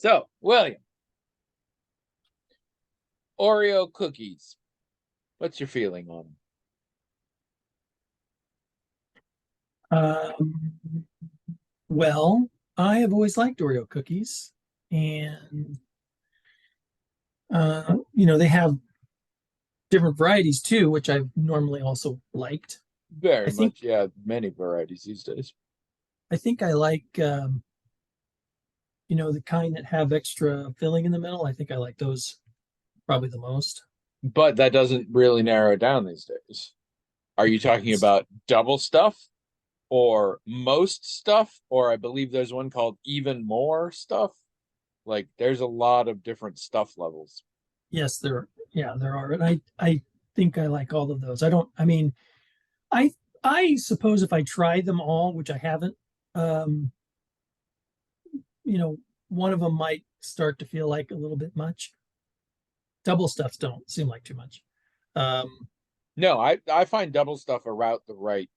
So, William, Oreo cookies. What's your feeling on Um, well, I have always liked Oreo cookies, and they have different varieties too, which I've normally also liked. them? I Very think much, yeah, many varieties these days. I think I like the kind that have extra filling in the middle. I think I like those probably the most. But that doesn't really narrow it down these days. Are you talking about double stuff or most stuff? Or I believe there's one called even more stuff. Like there's a lot of different stuff levels. Yes, there are, and I think I like all of those. I don't. I mean, I I suppose if I tried them all, which I haven't, um, you know, one of them might start to feel like a little bit much. Double stuffs don't seem like too much. Um, No, I find double stuff about the right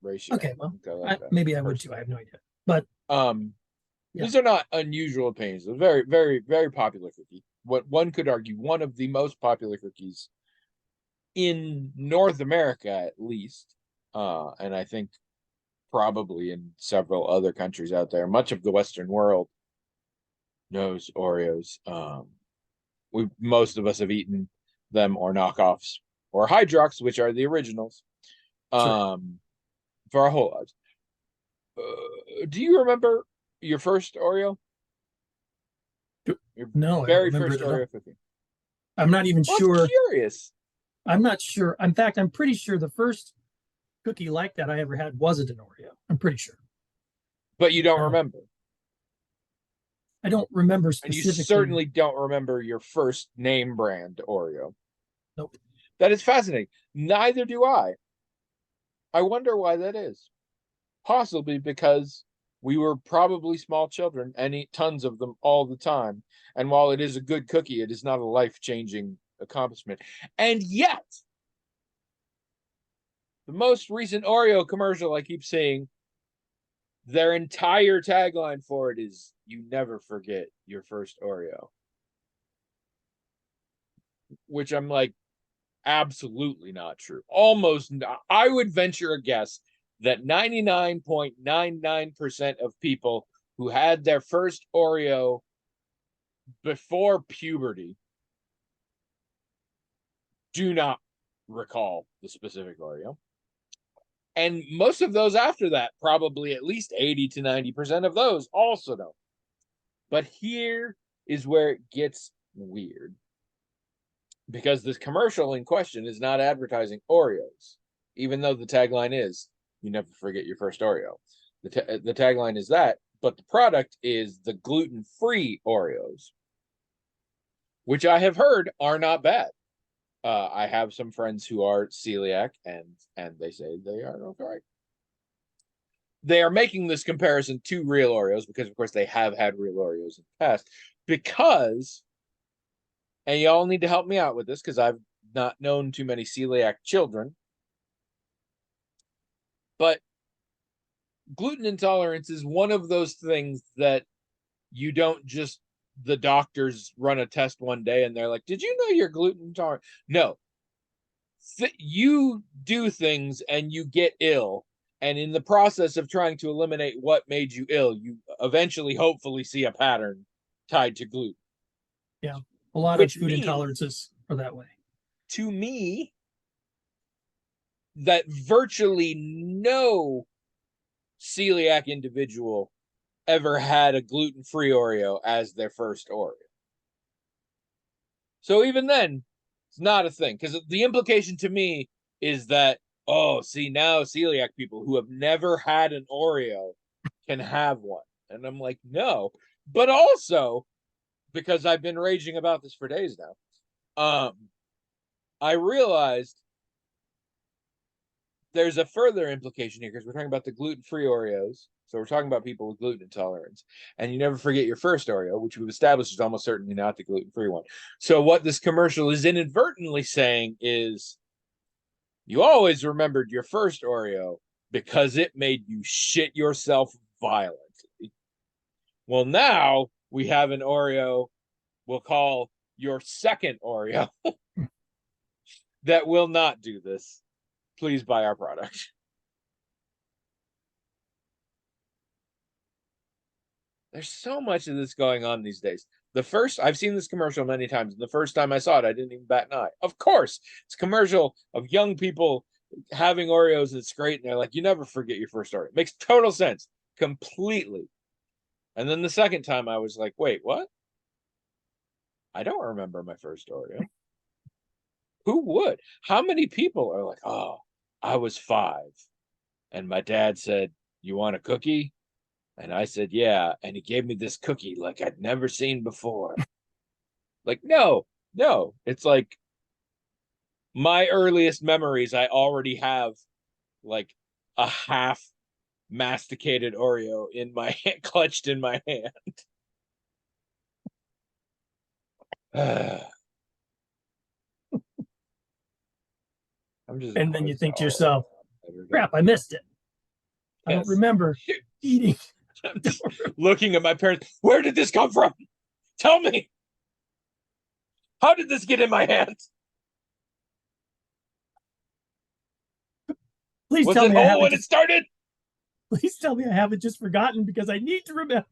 ratio. okay, well, I like that maybe I would too. I personally. have no idea, but Um, yeah, These are not unusual opinions. A very, very, very popular cookie. What one could argue, one of the most popular cookies in North America, at least, and I think probably in several other countries out there. Much of the Western world knows Oreos. We most of us have eaten them or knockoffs or Hydrox, which are the originals, sure. um, for our whole lives. Do you remember your first Oreo? Your No, I don't very remember first it at all. Oreo cookie? I'm not even Well, I'm sure. curious. I'm not sure. In fact, I'm pretty sure the first cookie like that I ever had wasn't an Oreo. I'm pretty sure. But you don't Uh, remember. I don't remember And you specifically. certainly don't remember your first name brand Oreo. Nope. That is fascinating. Neither do I. I wonder why that is. Possibly because we were probably small children and eat tons of them all the time. And while it is a good cookie, it is not a life changing accomplishment. And yet, the most recent Oreo commercial I keep seeing, their entire tagline for it is "You never forget your first Oreo," which I'm like, absolutely not true. Almost, not. I would venture a guess that 99.99% of people who had their first Oreo before puberty do not recall the specific Oreo. And most of those after that, probably at least 80 to 90% of those also don't. But here is where it gets weird because this commercial in question is not advertising Oreos, even though the tagline is "You never forget your first Oreo." The tagline is that, but the product is the gluten-free Oreos, which I have heard are not bad. I have some friends who are celiac, and they say they are okay. They are making this comparison to real Oreos because, of course, they have had real Oreos in the past. Because, and y'all need to help me out with this because I've not known too many celiac children, but gluten intolerance is one of those things that you don't just the doctors run a test one day and they're like, "Did you know you're gluten intolerant?" No, you do things and you get ill, and in the process of trying to eliminate what made you ill, you eventually, hopefully, see a pattern tied to gluten, Yeah, a lot of which food means intolerances are that way. to me that virtually no celiac individual ever had a gluten-free Oreo as their first Oreo. So even then, it's not a thing because the implication to me is that, oh, see, now celiac people who have never had an Oreo can have one. And I'm like, no. But also, because I've been raging about this for days now, I realized there's a further implication here because we're talking about the gluten-free Oreos. So we're talking about people with gluten intolerance. And you never forget your first Oreo, which we've established is almost certainly not the gluten-free one. So what this commercial is inadvertently saying is you always remembered your first Oreo because it made you shit yourself violently. Well, now we have an Oreo we'll call your second Oreo that will not do this. Please buy our product. There's so much of this going on these days. I've seen this commercial many times. The first time I saw it, I didn't even bat an eye. Of course, it's a commercial of young people having Oreos. It's great. And they're like, you never forget your first Oreo. It makes total sense. Completely. And then the second time I was like, wait, what? I don't remember my first Oreo. Who would? How many people are like, oh, I was 5. And my dad said, you want a cookie? And I said, yeah. And he gave me this cookie like I'd never seen before. Like, no. It's like my earliest memories, I already have like a half masticated Oreo in my hand, clutched in my hand. And then you think to yourself, crap, I missed it. I don't remember eating. Looking at my parents, where did this come from? Tell me. How did this get in my hands? Please was tell it me whole when it started? Please tell me I haven't just forgotten because I need to remember.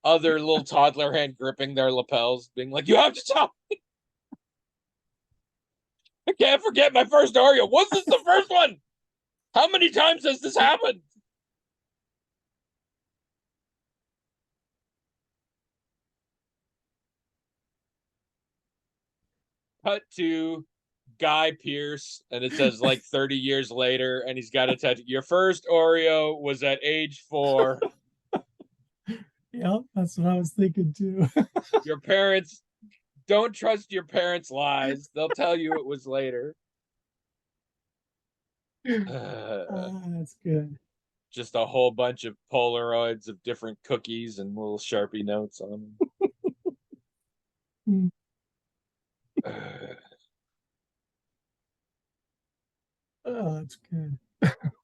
Other little toddler hand gripping their lapels, being like, you have to tell me. I can't forget my first Oreo. Was this the first one? How many times has this happened? Cut to Guy Pearce, and it says like 30 years later, and he's got a tattoo. Your first Oreo was at age 4. Yeah, that's what I was thinking too. Your parents, don't trust your parents' lies. They'll tell you it was later. That's good. Just a whole bunch of Polaroids of different cookies and little Sharpie notes on them. Oh, that's good.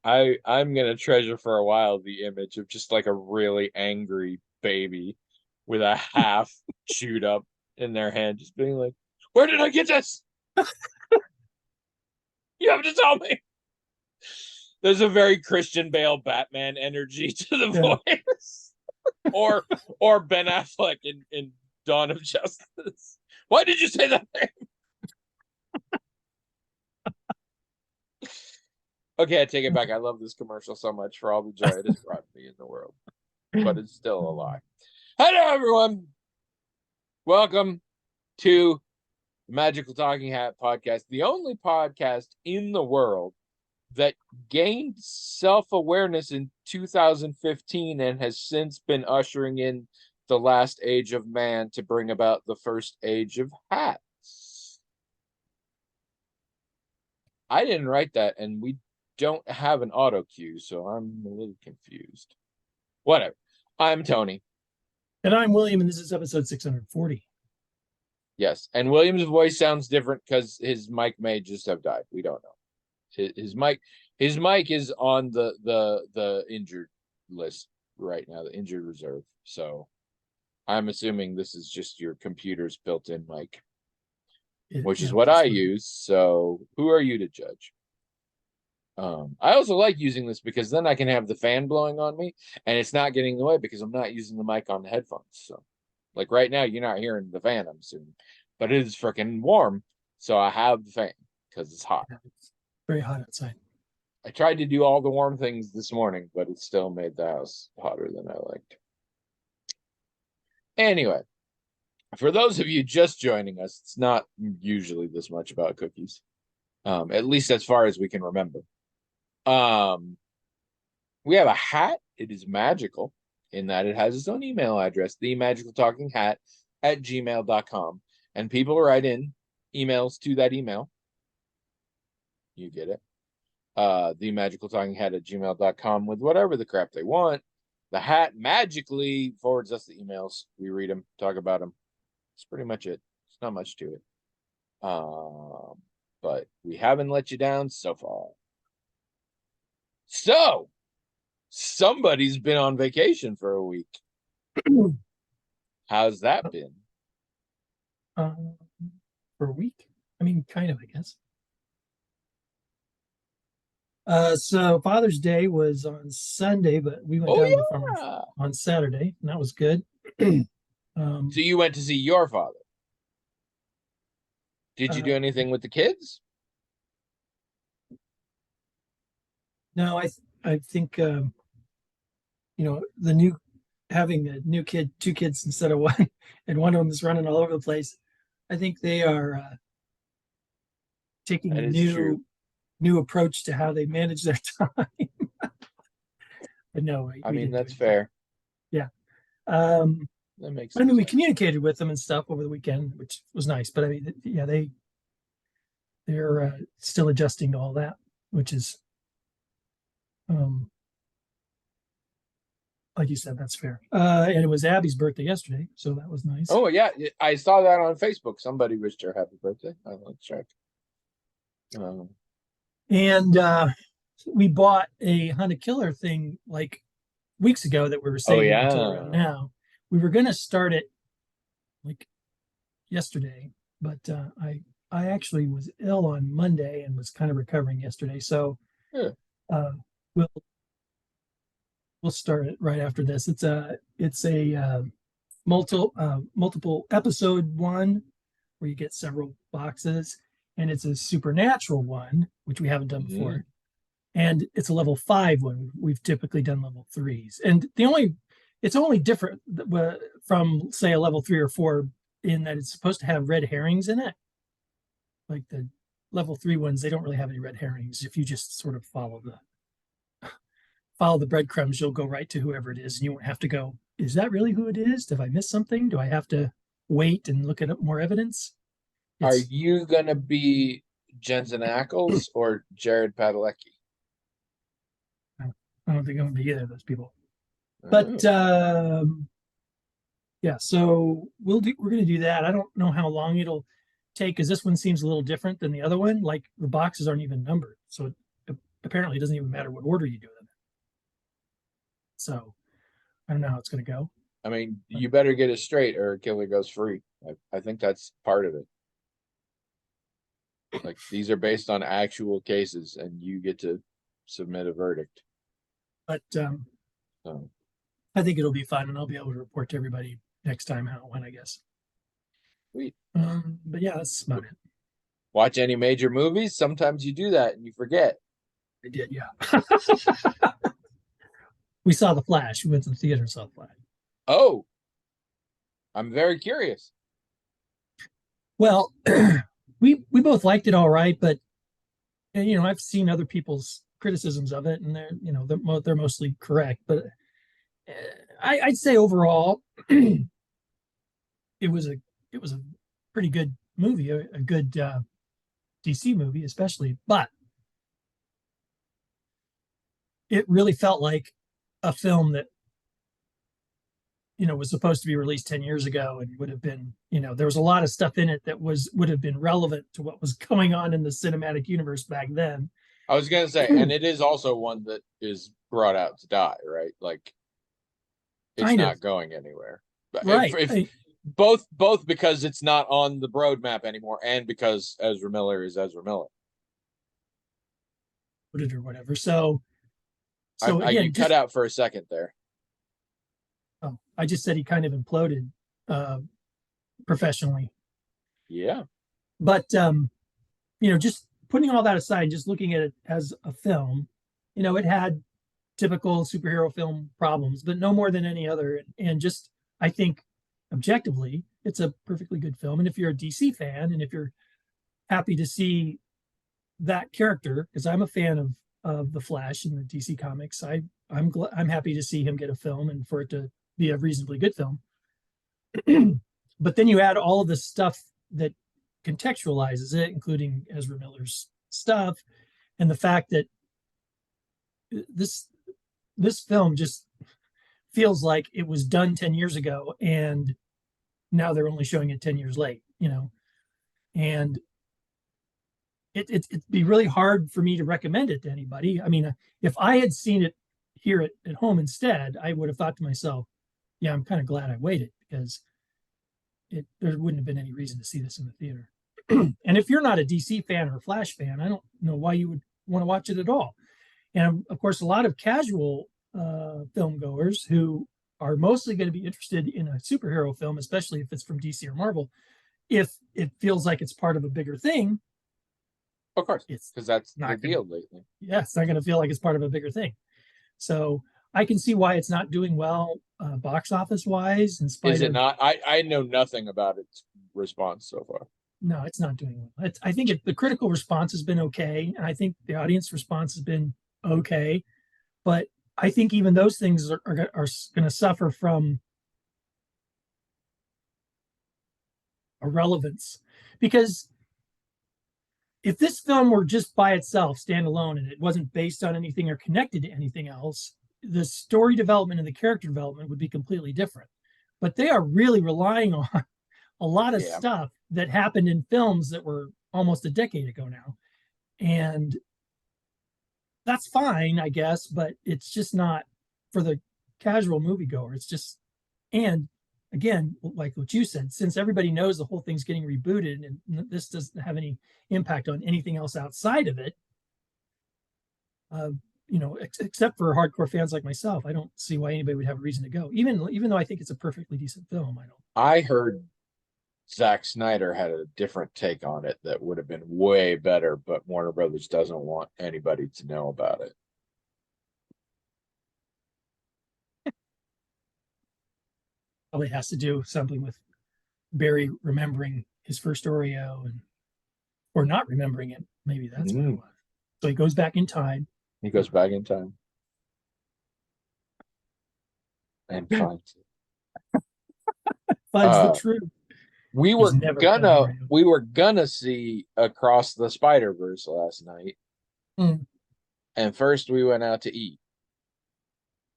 I'm gonna treasure for a while the image of just like a really angry baby with a half chewed up in their hand, just being like, where did I get this? You have to tell me. There's a very Christian Bale Batman energy to the voice. or Ben Affleck in Dawn of Justice. Why did you say that name? Okay, I take it back. I love this commercial so much for all the joy it has brought me in the world. But it's still a lie. Hello, everyone. Welcome to the Magical Talking Hat podcast, the only podcast in the world that gained self-awareness in 2015 and has since been ushering in the last age of man to bring about the first age of hats. I didn't write that, and we don't have an auto cue, so I'm a little confused. Whatever. I'm Tony. And I'm William, and this is episode 640. Yes, and William's voice sounds different because his mic may just have died. We don't know. His mic is on the injured list right now, the injured reserve. So I'm assuming this is just your computer's built-in mic, which is what I use. So who are you to judge? I also like using this because then I can have the fan blowing on me and it's not getting in the way because I'm not using the mic on the headphones. So like right now, you're not hearing the fan, I'm assuming, but it is freaking warm. So I have the fan because it's hot. It's very hot outside. I tried to do all the warm things this morning, but it still made the house hotter than I liked. Anyway, for those of you just joining us, it's not usually this much about cookies, at least as far as we can remember. We have a hat. It is magical in that it has its own email address, themagicaltalkinghat@gmail.com. And people write in emails to that email. You get it. Themagicaltalkinghat@gmail.com with whatever the crap they want. The hat magically forwards us the emails. We read them, talk about them. That's pretty much it. It's not much to it. But we haven't let you down so far. So somebody's been on vacation for a week. How's that been? um, for a week. I mean, kind of, I guess. So Father's Day was on Sunday, but we went Oh down to the farm yeah. on Saturday, and that was good. So um, you went to see your father. Did you uh, do anything with the kids? no, I think the new having a new kid, two kids instead of one, and one of them is running all over the place. I think they are taking That a is true. new approach to how they manage their time. But no, I we mean, didn't do that's anything. fair. Yeah. Um, That makes I some mean, we sense. communicated with them and stuff over the weekend, which was nice. But I mean, yeah, they're still adjusting to all that, which is, um, like you said, that's fair. And it was Abby's birthday yesterday, so that was nice. Oh yeah, I saw that on Facebook. Somebody wished her happy birthday. Oh, let's check. Um, And we bought a Hunt a Killer thing like weeks ago that we were oh saving until around yeah. now. We were going to start it like yesterday, but I actually was ill on Monday and was kind of recovering yesterday. So Yeah. uh, we'll we'll start it right after this. It's a multiple episode one where you get several boxes, and it's a supernatural one which we haven't done Mhm. before, and it's a level 5 one. We've typically done level 3s, and it's only different from say a level 3 or 4 in that it's supposed to have red herrings in it. Like the level 3 ones, they don't really have any red herrings. If you just sort of follow the breadcrumbs, you'll go right to whoever it is, and you won't have to go, is that really who it is? Did I miss something? Do I have to wait and look at more evidence? Are It's you gonna be Jensen Ackles or Jared Padalecki? I don't think I'm gonna be either of those people. But Oh. yeah, so we're gonna do that. I don't know how long it'll take because this one seems a little different than the other one. Like the boxes aren't even numbered, so apparently it doesn't even matter what order you do them in. So I don't know how it's gonna go. I mean, But you better get it straight or Killer goes free. I think that's part of it. Like these are based on actual cases and you get to submit a verdict. but So I think it'll be fun, and I'll be able to report to everybody next time how it went, I guess. sweet. But yeah, that's about it. Watch any major movies? Sometimes you do that and you forget. I did, yeah. We saw The Flash. We went to the theater and saw The Flash. Oh, I'm very curious. Well, we both liked it all right, but I've seen other people's criticisms of it, and they're mostly correct. But I'd say overall, it was a pretty good movie, a good DC movie, especially. But it really felt like a film that was supposed to be released 10 years ago and would have been, there was a lot of stuff in it that would have been relevant to what was going on in the cinematic universe back then. I was gonna say, and it is also one that is brought out to die, right? Like it's Kind of. not going anywhere. But Right. if both because it's not on the roadmap anymore, and because Ezra Miller is Ezra Miller. Put it or whatever. So You again, cut just out for a second there. I just said he kind of imploded uh, professionally. Yeah. But just putting all that aside, just looking at it as a film, it had typical superhero film problems, but no more than any other. And just I think objectively, it's a perfectly good film. And if you're a DC fan, and if you're happy to see that character, because I'm a fan of the Flash in the DC comics, I'm happy to see him get a film and for it to be a reasonably good film. But then you add all of the stuff that contextualizes it, including Ezra Miller's stuff, and the fact that this film just feels like it was done 10 years ago, and now they're only showing it 10 years late, and it'd be really hard for me to recommend it to anybody. I mean, if I had seen it here at home instead, I would have thought to myself, yeah, I'm kind of glad I waited, because there wouldn't have been any reason to see this in the theater. And if you're not a DC fan or a Flash fan, I don't know why you would want to watch it at all. And of course, a lot of casual film goers who are mostly going to be interested in a superhero film, especially if it's from DC or Marvel, if it feels like it's part of a bigger thing, Of course, it's because that's the not deal lately. yeah, it's not going to feel like it's part of a bigger thing. So I can see why it's not doing well box office wise. In spite Is it of not? I know nothing about its response so far. no, it's not doing well. I think the critical response has been okay, and I think the audience response has been okay, but I think even those things are going to suffer from irrelevance, because if this film were just by itself, standalone, and it wasn't based on anything or connected to anything else, the story development and the character development would be completely different. But they are really relying on a lot of stuff that happened in films that were almost a decade ago now. And that's fine, I guess, but it's just not for the casual moviegoer. It's just, and again, like what you said, since everybody knows the whole thing's getting rebooted and this doesn't have any impact on anything else outside of it, except for hardcore fans like myself, I don't see why anybody would have a reason to go. Even though I think it's a perfectly decent film, I don't. I heard Zack Snyder had a different take on it that would have been way better, but Warner Brothers doesn't want anybody to know about it. Probably has to do something with Barry remembering his first Oreo or not remembering it. Maybe that's what it was. So he goes back in time. He goes back in time and finds it. Finds the truth. We were gonna see Across the Spider-Verse last night. And first we went out to eat.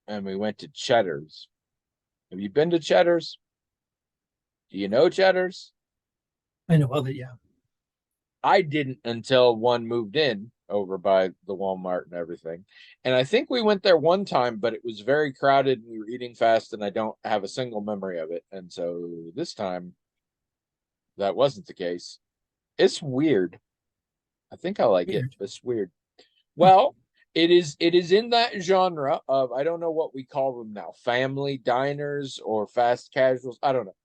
And we went to Cheddar's. Have you been to Cheddar's? Do you know Cheddar's? I know of it, yeah. I didn't until one moved in over by the Walmart and everything. And I think we went there one time, but it was very crowded and we were eating fast and I don't have a single memory of it. And so this time that wasn't the case. It's weird. I think I like it. It's weird. Well, it is in that genre of, I don't know what we call them now, family diners or fast casuals. I don't know.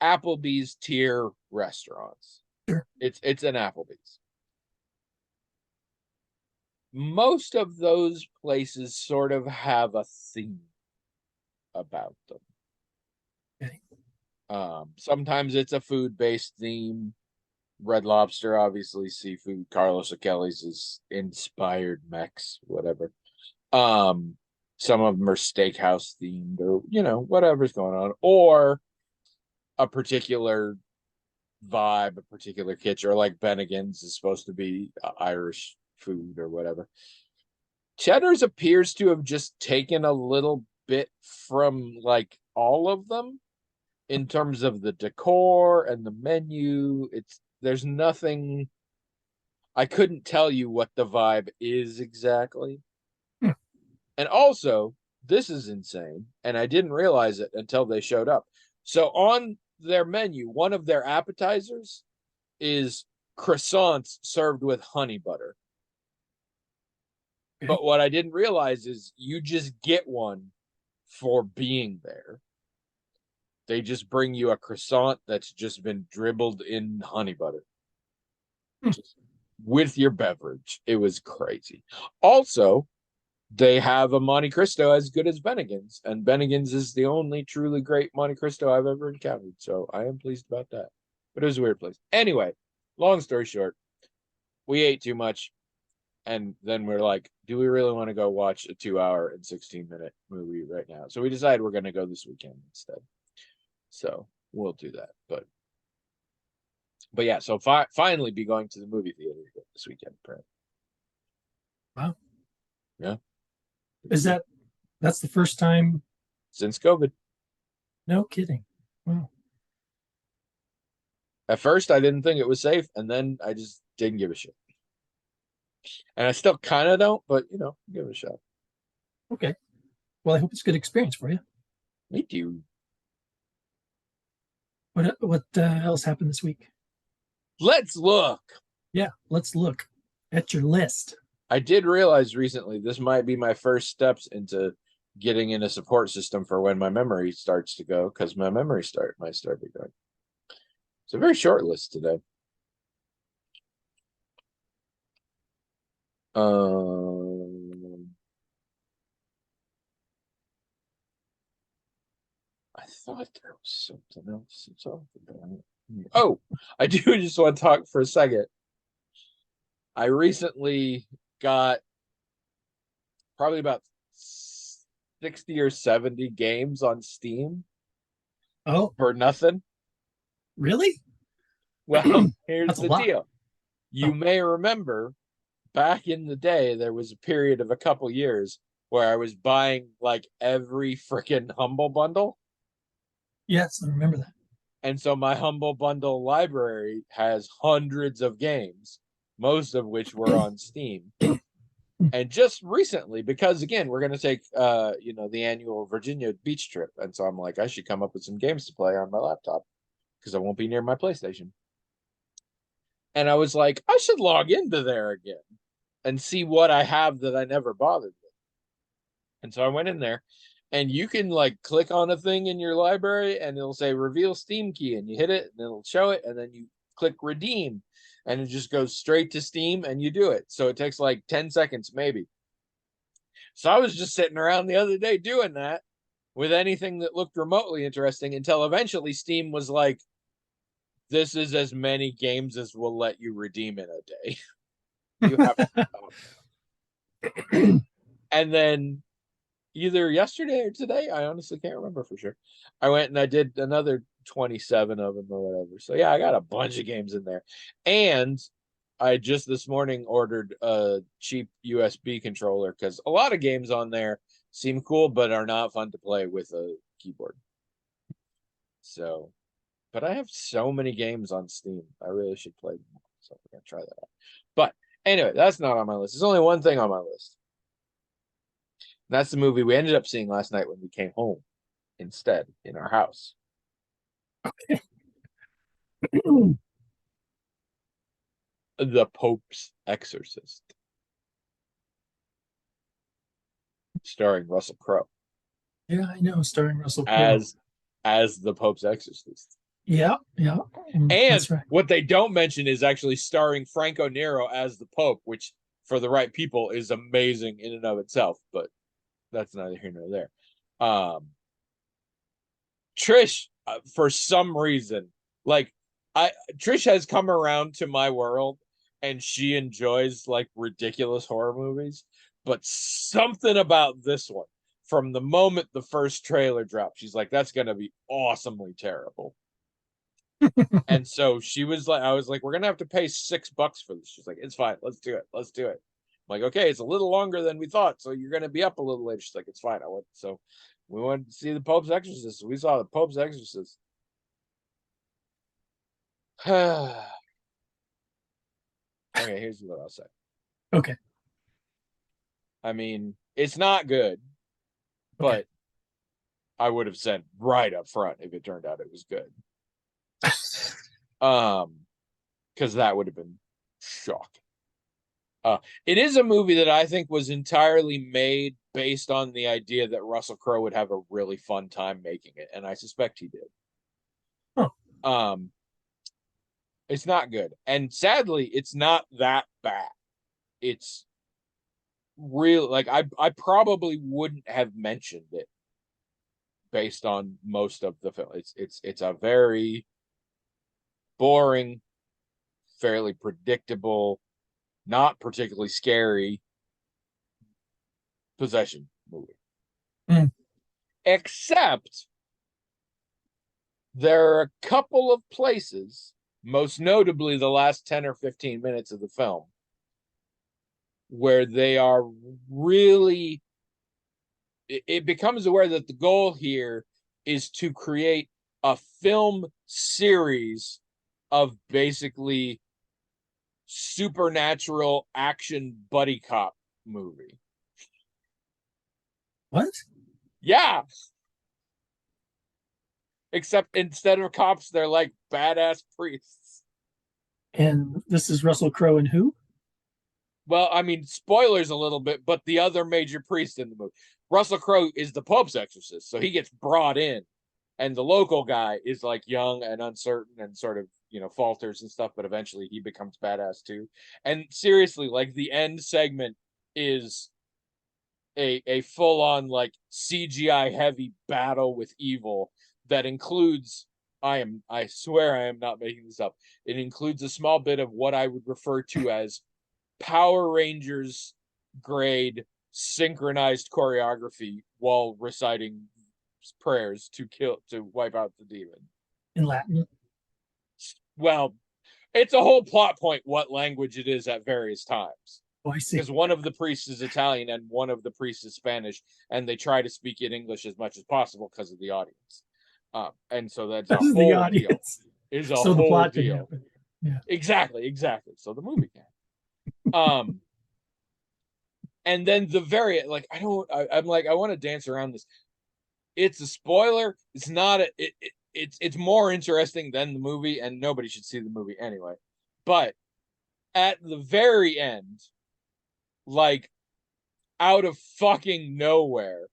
Applebee's tier restaurants. Sure. It's an Applebee's. Most of those places sort of have a theme about them. Okay. Sometimes it's a food-based theme. Red Lobster, obviously, seafood. Carlos O'Kelly's is inspired Mex, whatever. Some of them are steakhouse themed or, whatever's going on. Or a particular vibe, a particular kitchen, or like Bennigan's is supposed to be Irish food or whatever. Cheddar's appears to have just taken a little bit from like all of them in terms of the decor and the menu. There's nothing. I couldn't tell you what the vibe is exactly. And also, this is insane, and I didn't realize it until they showed up. So on their menu, one of their appetizers is croissants served with honey butter. Okay. But what I didn't realize is you just get one for being there. They just bring you a croissant that's just been dribbled in honey butter with your beverage. It was crazy. Also, they have a Monte Cristo as good as Bennigan's, and Bennigan's is the only truly great Monte Cristo I've ever encountered. So I am pleased about that. But it was a weird place. Anyway, long story short, we ate too much. And then we're like, do we really want to go watch a 2-hour and 16-minute movie right now? So we decided we're going to go this weekend instead. So we'll do that. But yeah, so finally be going to the movie theater this weekend. Apparently. Wow. Yeah. That's the first time since COVID? No kidding. Wow. At first, I didn't think it was safe, and then I just didn't give a shit. And I still kind of don't, but give it a shot. Okay. Well, I hope it's a good experience for you. Me too. What else happened this week? Let's look. Yeah, let's look at your list. I did realize recently this might be my first steps into getting in a support system for when my memory starts to go, because my memory might start to go. It's a very short list today. I thought there was something else. Oh, I do just want to talk for a second. I recently got probably about 60 or 70 games on Steam Oh, for nothing. really? Well, here's That's a the lot. deal. You Oh. may remember back in the day, there was a period of a couple years where I was buying like every freaking Humble Bundle. Yes, I remember that. And so my Humble Bundle library has hundreds of games, most of which were on Steam. And just recently, because again, we're going to take the annual Virginia beach trip, and so I'm like, I should come up with some games to play on my laptop because I won't be near my PlayStation. And I was like, I should log into there again and see what I have that I never bothered with. And so I went in there, and you can like click on a thing in your library and it'll say reveal Steam key, and you hit it and it'll show it, and then you click redeem and it just goes straight to Steam and you do it. So it takes like 10 seconds maybe. So I was just sitting around the other day doing that with anything that looked remotely interesting until eventually Steam was like, this is as many games as will let you redeem in a day. You have to stop. And then either yesterday or today, I honestly can't remember for sure, I went and I did another 27 of them or whatever. So yeah, I got a bunch of games in there. And I just this morning ordered a cheap USB controller because a lot of games on there seem cool but are not fun to play with a keyboard. So, but I have so many games on Steam. I really should play more. So I'm gonna try that out. But anyway, that's not on my list. There's only one thing on my list. That's the movie we ended up seeing last night when we came home instead in our house. The Pope's Exorcist, starring Russell Crowe Yeah, I know, starring Russell Crowe. as the Pope's Exorcist. Yeah, yeah, And that's right. what they don't mention is actually starring Franco Nero as the Pope, which for the right people is amazing in and of itself, but that's neither here nor there. Trish, for some reason, like Trish has come around to my world and she enjoys like ridiculous horror movies, but something about this one, from the moment the first trailer dropped, she's like, that's gonna be awesomely terrible. And so she was like, I was like, we're gonna have to pay $6 for this. She's like, it's fine, let's do it. Let's do it. I'm like, okay, it's a little longer than we thought, so you're gonna be up a little later. She's like, it's fine. I went so we went to see the Pope's Exorcist. We saw the Pope's Exorcist. Okay, here's what I'll say. Okay. I mean, it's not good, but I would have said right up front if it turned out it was good. Because that would have been shocking. It is a movie that I think was entirely made based on the idea that Russell Crowe would have a really fun time making it, and I suspect he did. Huh. It's not good, and sadly, it's not that bad. It's real. Like I probably wouldn't have mentioned it based on most of the film. It's a very boring, fairly predictable, not particularly scary possession movie. Mm. Except there are a couple of places, most notably the last 10 or 15 minutes of the film, where they are really, it becomes aware that the goal here is to create a film series of basically supernatural action buddy cop movie. What? Yeah. except instead of cops, they're like badass priests. And this is Russell Crowe and who? Well, I mean, spoilers a little bit, but the other major priest in the movie, Russell Crowe, is the Pope's exorcist, so he gets brought in, and the local guy is like young and uncertain and sort of falters and stuff, but eventually he becomes badass too. And seriously, like the end segment is a full on like CGI heavy battle with evil that includes, I swear I am not making this up. It includes a small bit of what I would refer to as Power Rangers grade synchronized choreography while reciting prayers to wipe out the demon In Latin. well. It's a whole plot point what language it is at various times, Oh, I see. because one of the priests is Italian and one of the priests is Spanish, and they try to speak in English as much as possible because of the audience. And so that's a This is the whole deal. audience. Is a So the whole plot can deal. happen. Yeah. Exactly. So the movie can. And then the very like I'm like I want to dance around this. It's a spoiler. It's not it's more interesting than the movie, and nobody should see the movie anyway. But at the very end, like out of fucking nowhere,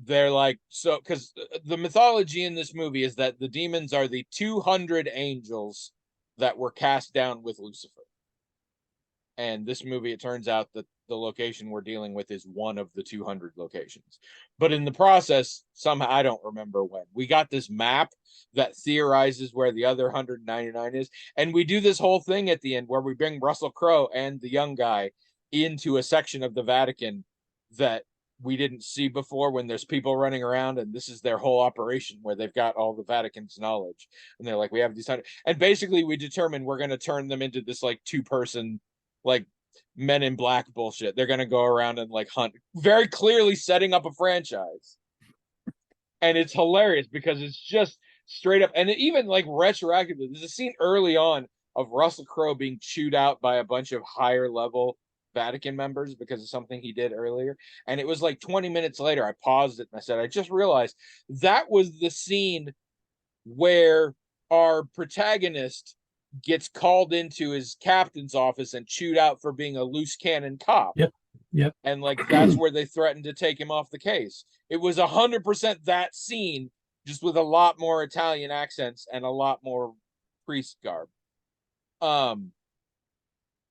they're like, so because the mythology in this movie is that the demons are the 200 angels that were cast down with Lucifer. And this movie, it turns out that the location we're dealing with is one of the 200 locations. But in the process, somehow, I don't remember when, we got this map that theorizes where the other 199 is. And we do this whole thing at the end where we bring Russell Crowe and the young guy into a section of the Vatican that we didn't see before, when there's people running around, and this is their whole operation where they've got all the Vatican's knowledge. And they're like, we have these 100. And basically we determine we're going to turn them into this like 2-person like Men in Black bullshit. They're gonna go around and like hunt, very clearly setting up a franchise. And it's hilarious because it's just straight up, and even like retroactively, there's a scene early on of Russell Crowe being chewed out by a bunch of higher level Vatican members because of something he did earlier. And it was like 20 minutes later, I paused it and I said, I just realized that was the scene where our protagonist gets called into his captain's office and chewed out for being a loose cannon cop. Yep. And like that's where they threatened to take him off the case. It was 100% that scene, just with a lot more Italian accents and a lot more priest garb.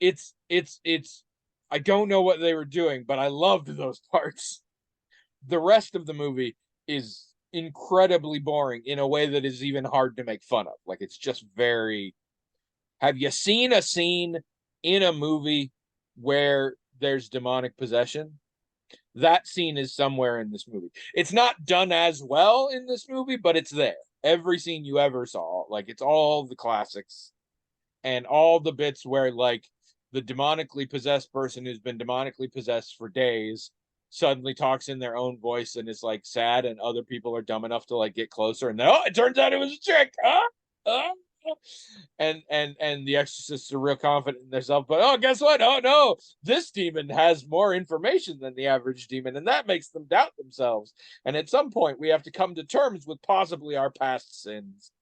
It's I don't know what they were doing, but I loved those parts. The rest of the movie is incredibly boring in a way that is even hard to make fun of. Like it's just very. Have you seen a scene in a movie where there's demonic possession? That scene is somewhere in this movie. It's not done as well in this movie, but it's there. Every scene you ever saw, like it's all the classics and all the bits where like the demonically possessed person who's been demonically possessed for days suddenly talks in their own voice and is like sad, and other people are dumb enough to like get closer, and then, oh, it turns out it was a chick. And the exorcists are real confident in themselves, but oh, guess what? Oh no, this demon has more information than the average demon, and that makes them doubt themselves. And at some point we have to come to terms with possibly our past sins.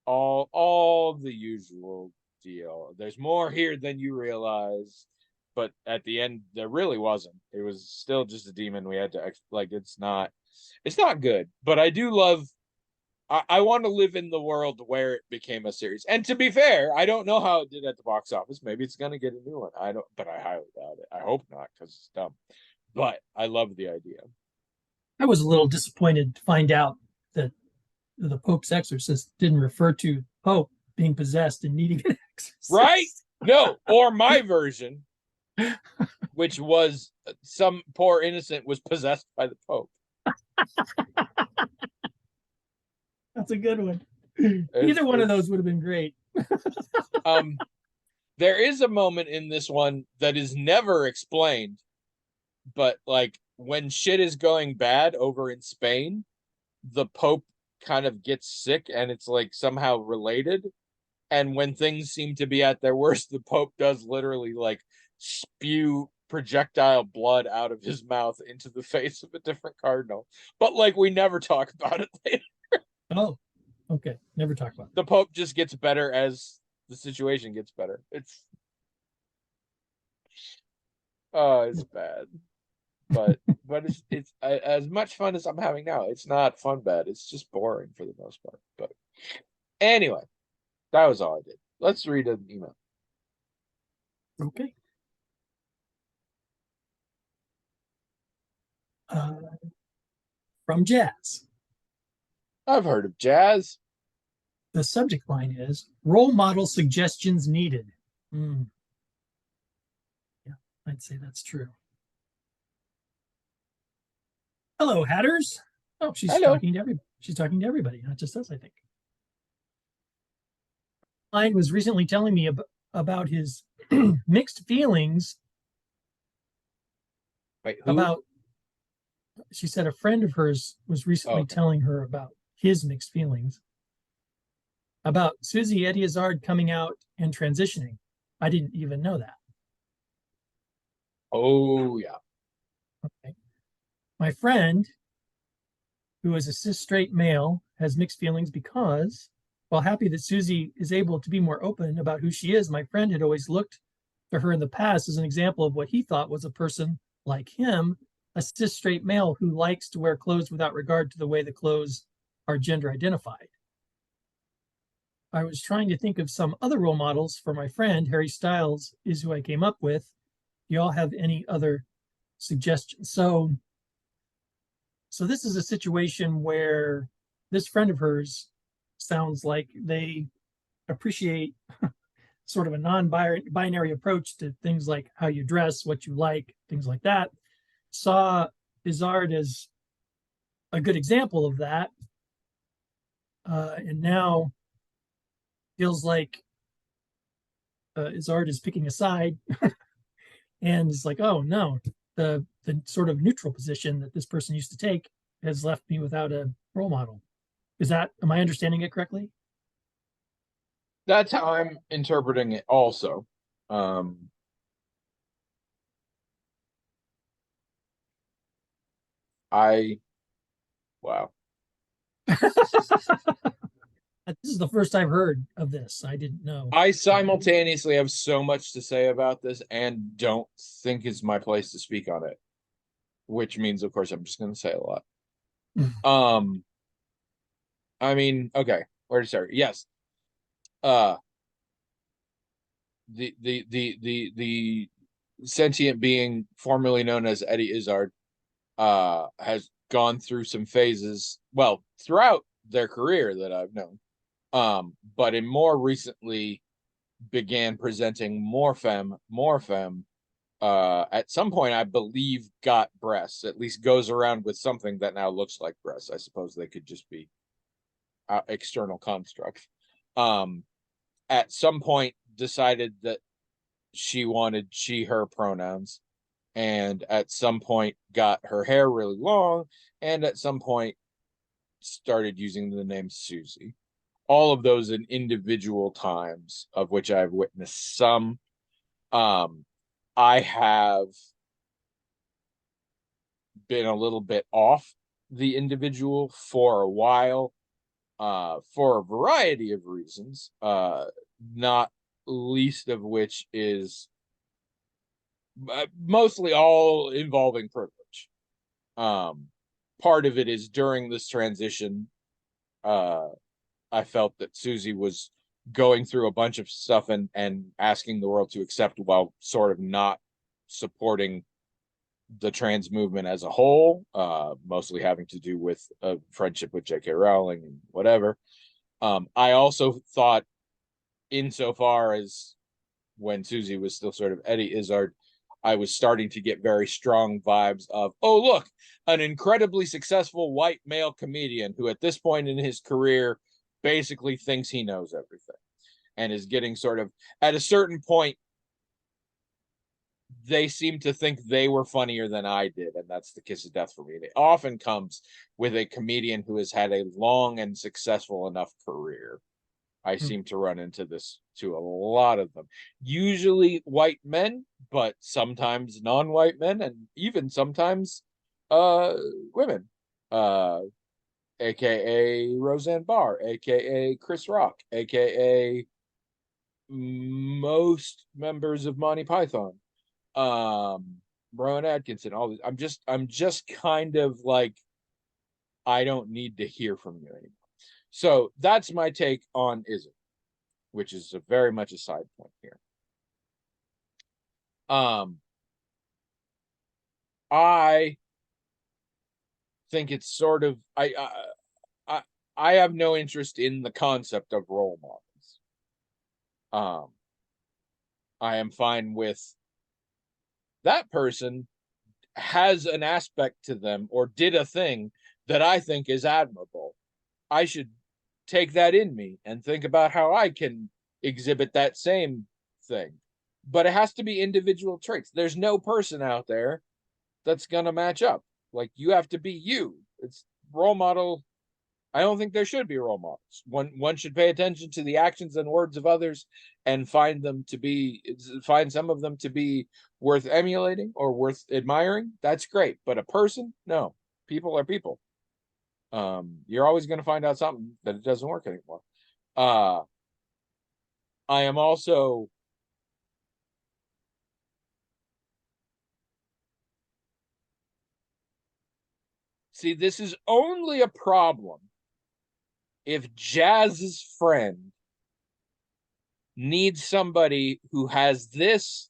All the usual deal. There's more here than you realize. But at the end there really wasn't. It was still just a demon. We had to like, it's not good. But I do love, I want to live in the world where it became a series. And to be fair, I don't know how it did at the box office. Maybe it's going to get a new one. But I highly doubt it. I hope not, because it's dumb. But I love the idea. I was a little disappointed to find out that the Pope's exorcist didn't refer to Pope being possessed and needing an exorcist. Right? No, or my version, which was some poor innocent was possessed by the Pope. That's a good one. Either one of those would have been great. There is a moment in this one that is never explained, but like when shit is going bad over in Spain, the Pope kind of gets sick, and it's like somehow related. And when things seem to be at their worst, the Pope does literally like spew projectile blood out of his mouth into the face of a different cardinal. But like, we never talk about it later. Oh, okay. Never talk about The Pope just gets better as the situation gets better. It's bad. But it's as much fun as I'm having now. It's not fun bad. It's just boring for the most part. But anyway, that was all I did. Let's read an email. it. Okay. From Jazz. I've heard of Jazz. The subject line is role model suggestions needed. Yeah, I'd say that's true. Hello, Hatters. Oh, she's Hello. talking to everybody. She's talking to everybody, not just us, I think. Line was recently telling me about his mixed feelings Wait, who? about. She said a friend of hers was recently okay. telling her about his mixed feelings about Susie Eddie Izzard coming out and transitioning. I didn't even know that. Oh yeah. Okay. My friend, who is a cis straight male, has mixed feelings because, while happy that Susie is able to be more open about who she is, my friend had always looked to her in the past as an example of what he thought was a person like him, a cis straight male who likes to wear clothes without regard to the way the clothes are gender identified. I was trying to think of some other role models for my friend. Harry Styles is who I came up with. Do you all have any other suggestions? So this is a situation where this friend of hers sounds like they appreciate sort of a non-binary approach to things like how you dress, what you like, things like that. Saw Izzard as a good example of that, and now feels like Izzard is picking a side, and is like, oh no, the sort of neutral position that this person used to take has left me without a role model. Am I understanding it correctly? That's how I'm interpreting it also. Wow. This is the first I've heard of this. I didn't know. I simultaneously have so much to say about this and don't think it's my place to speak on it, which means, of course, I'm just going to say a lot. I mean, okay, where to start? Yes. The sentient being formerly known as Eddie Izzard has gone through some phases, well, throughout their career that I've known. But in more recently began presenting more femme. At some point, I believe, got breasts, at least goes around with something that now looks like breasts. I suppose they could just be external constructs. At some point, decided that she wanted she, her pronouns, and at some point got her hair really long, and at some point started using the name Susie. All of those in individual times, of which I've witnessed some. I have been a little bit off the individual for a while, for a variety of reasons, not least of which is mostly all involving privilege. Part of it is during this transition, I felt that Susie was going through a bunch of stuff and asking the world to accept while sort of not supporting the trans movement as a whole, mostly having to do with a friendship with J.K. Rowling and whatever. I also thought, insofar as when Susie was still sort of Eddie Izzard, I was starting to get very strong vibes of, oh, look, an incredibly successful white male comedian who at this point in his career basically thinks he knows everything and is getting sort of, at a certain point, they seem to think they were funnier than I did, and that's the kiss of death for me. It often comes with a comedian who has had a long and successful enough career I seem to run into this to a lot of them. Usually white men, but sometimes non-white men, and even sometimes women. AKA Roseanne Barr, AKA Chris Rock, AKA most members of Monty Python. Rowan Atkinson, all these. I'm just kind of like, I don't need to hear from you anymore. So that's my take on ism, which is very much a side point here. I think it's sort of I have no interest in the concept of role models. I am fine with that person has an aspect to them or did a thing that I think is admirable. I should take that in me and think about how I can exhibit that same thing. But it has to be individual traits. There's no person out there that's going to match up. Like, you have to be you. It's role model. I don't think there should be role models. One should pay attention to the actions and words of others and find some of them to be worth emulating or worth admiring. That's great. But a person, no. People are people. You're always going to find out something that it doesn't work anymore. I am also see, this is only a problem if Jazz's friend needs somebody who has this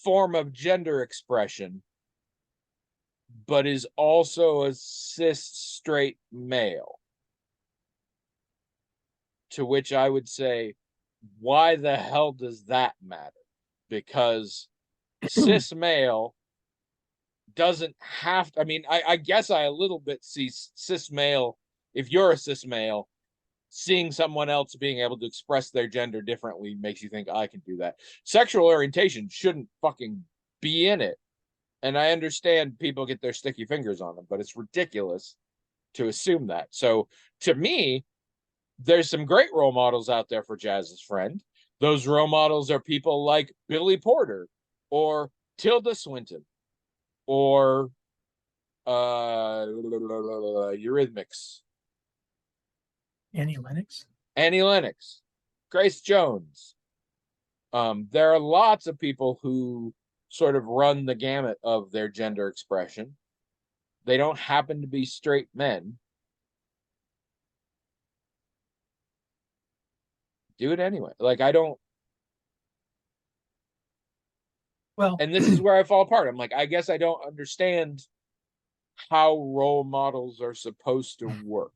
form of gender expression, but is also a cis straight male. To which I would say, why the hell does that matter? Because cis male doesn't have to, I mean, I guess I a little bit see cis male, if you're a cis male, seeing someone else being able to express their gender differently makes you think, I can do that. Sexual orientation shouldn't fucking be in it. And I understand people get their sticky fingers on them, but it's ridiculous to assume that. So to me, there's some great role models out there for Jazz's friend. Those role models are people like Billy Porter or Tilda Swinton or Eurythmics. Annie Lennox. Annie Lennox, Grace Jones. There are lots of people who sort of run the gamut of their gender expression. They don't happen to be straight men. Do it anyway. Like, I don't. Well, and this is where I fall apart. I'm like, I guess I don't understand how role models are supposed to work.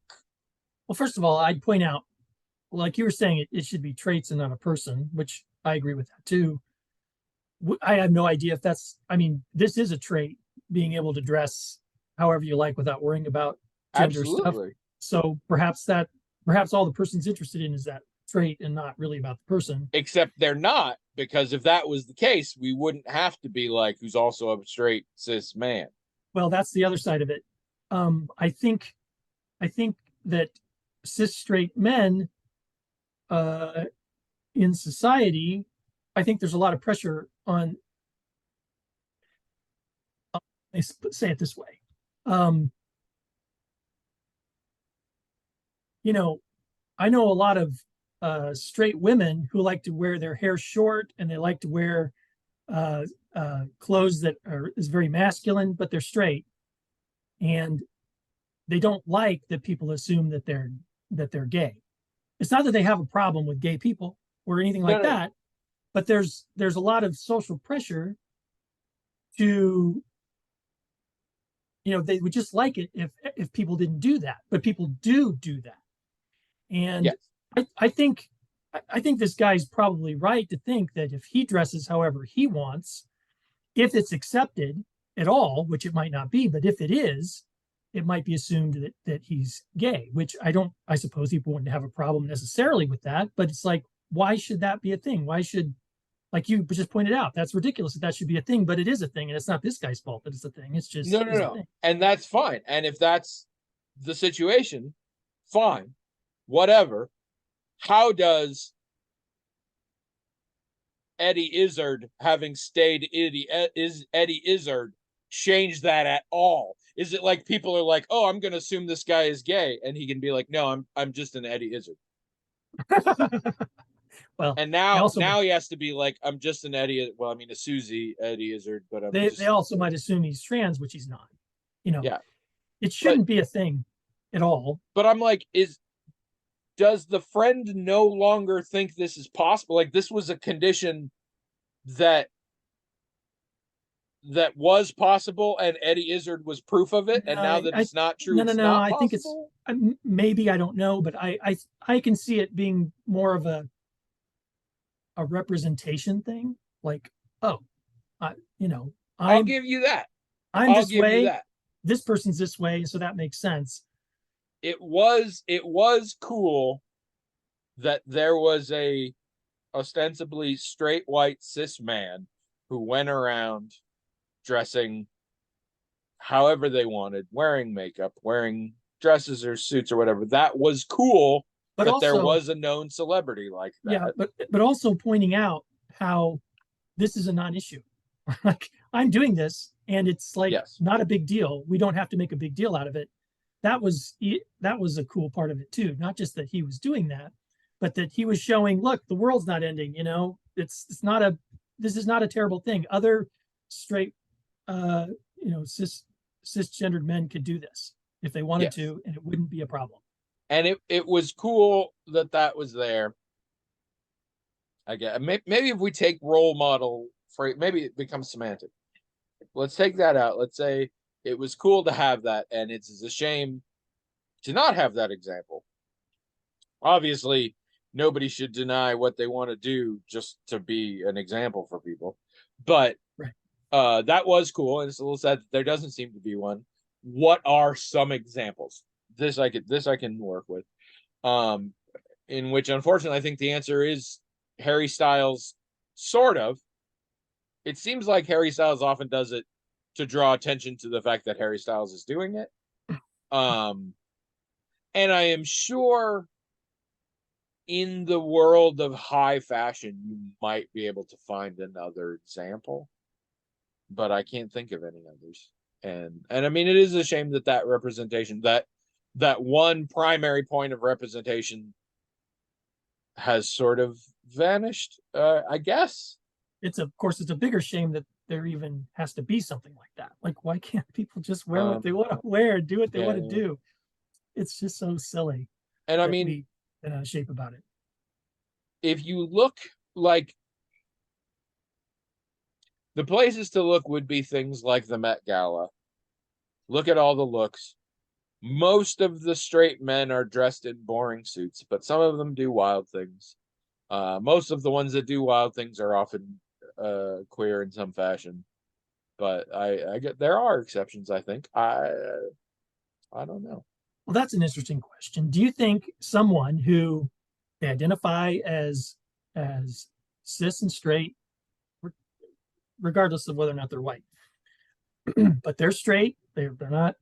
Well, first of all, I'd point out, like you were saying, it should be traits and not a person, which I agree with that too. I have no idea if that's, I mean, this is a trait, being able to dress however you like without worrying about gender stuff. Absolutely. So perhaps all the person's interested in is that trait and not really about the person. Except they're not, because if that was the case, we wouldn't have to be like, who's also a straight cis man. Well, that's the other side of it. I think that cis straight men in society, I think there's a lot of pressure on, I say it this way. You know, I know a lot of straight women who like to wear their hair short and they like to wear clothes that is very masculine, but they're straight, and they don't like that people assume that they're gay. It's not that they have a problem with gay people or anything like that, but there's a lot of social pressure to, they would just like it if people didn't do that, but people do that. And yes. I think this guy's probably right to think that if he dresses however he wants, if it's accepted at all, which it might not be, but if it is, it might be assumed that he's gay, which I suppose people wouldn't have a problem necessarily with that, but it's like, why should that be a thing? Why should, like you just pointed out, that's ridiculous that should be a thing, but it is a thing, and it's not this guy's fault that it's a thing. It's just no. And that's fine. And if that's the situation, fine, whatever. how does Eddie Izzard having stayed Eddie Izzard change that at all? Is it like people are like, oh, I'm gonna assume this guy is gay, and he can be like, no, I'm just an Eddie Izzard. Well, And they now also now he has to be like, I'm just an Eddie. Well, I mean, a Susie Eddie Izzard, but I'm they just also might assume he's trans, which he's not. You know, yeah. it But shouldn't be a thing at all. I'm like, does the friend no longer think this is possible? Like this was a condition that was possible, and Eddie Izzard was proof of it, and now that I it's not true, no, no, it's no. not I think it's possible. maybe, I don't know, but I can see it being more of a representation thing. Like, oh, you know, I'll give you that. I'm I'll this give you way. that. This person's this way, so that makes sense. It was cool that there was a ostensibly straight white cis man who went around dressing however they wanted, wearing makeup, wearing dresses or suits or whatever. That was cool But that there also, was a known celebrity like yeah, that. but also pointing out how this is a non-issue. Like, I'm doing this, and it's like Yes. not a big deal. We don't have to make a big deal out of it. That was a cool part of it too. Not just that he was doing that, but that he was showing, look, the world's not ending. You know, it's not a this is not a terrible thing. Other straight, uh, cisgendered men could do this if they wanted Yes. to, and it wouldn't be a problem. And it was cool that that was there. I guess maybe if we take role model for maybe it becomes semantic. Let's take that out. Let's say it was cool to have that, and it's a shame to not have that example. Obviously, nobody should deny what they want to do just to be an example for people. But Right. that was cool, and it's a little sad that there doesn't seem to be one. What are some examples? This I can work with. Um, in which unfortunately I think the answer is Harry Styles, sort of. It seems like Harry Styles often does it to draw attention to the fact that Harry Styles is doing it. Um, and I am sure in the world of high fashion, you might be able to find another example, but I can't think of any others. And I mean, it is a shame that that representation, that one primary point of representation, has sort of vanished. I guess. It's of course it's a bigger shame that there even has to be something like that. Like, why can't people just wear what they want to wear, do what they want to Yeah, do? It's just so silly and I that mean, we get out of shape about it. if you look, like, the places to look would be things like the Met Gala. Look at all the looks. Most of the straight men are dressed in boring suits, but some of them do wild things. Most of the ones that do wild things are often queer in some fashion, but I get there are exceptions. I think I don't know. Well, that's an interesting question. Do you think someone who they identify as cis and straight, regardless of whether or not they're white, but they're straight, they're not,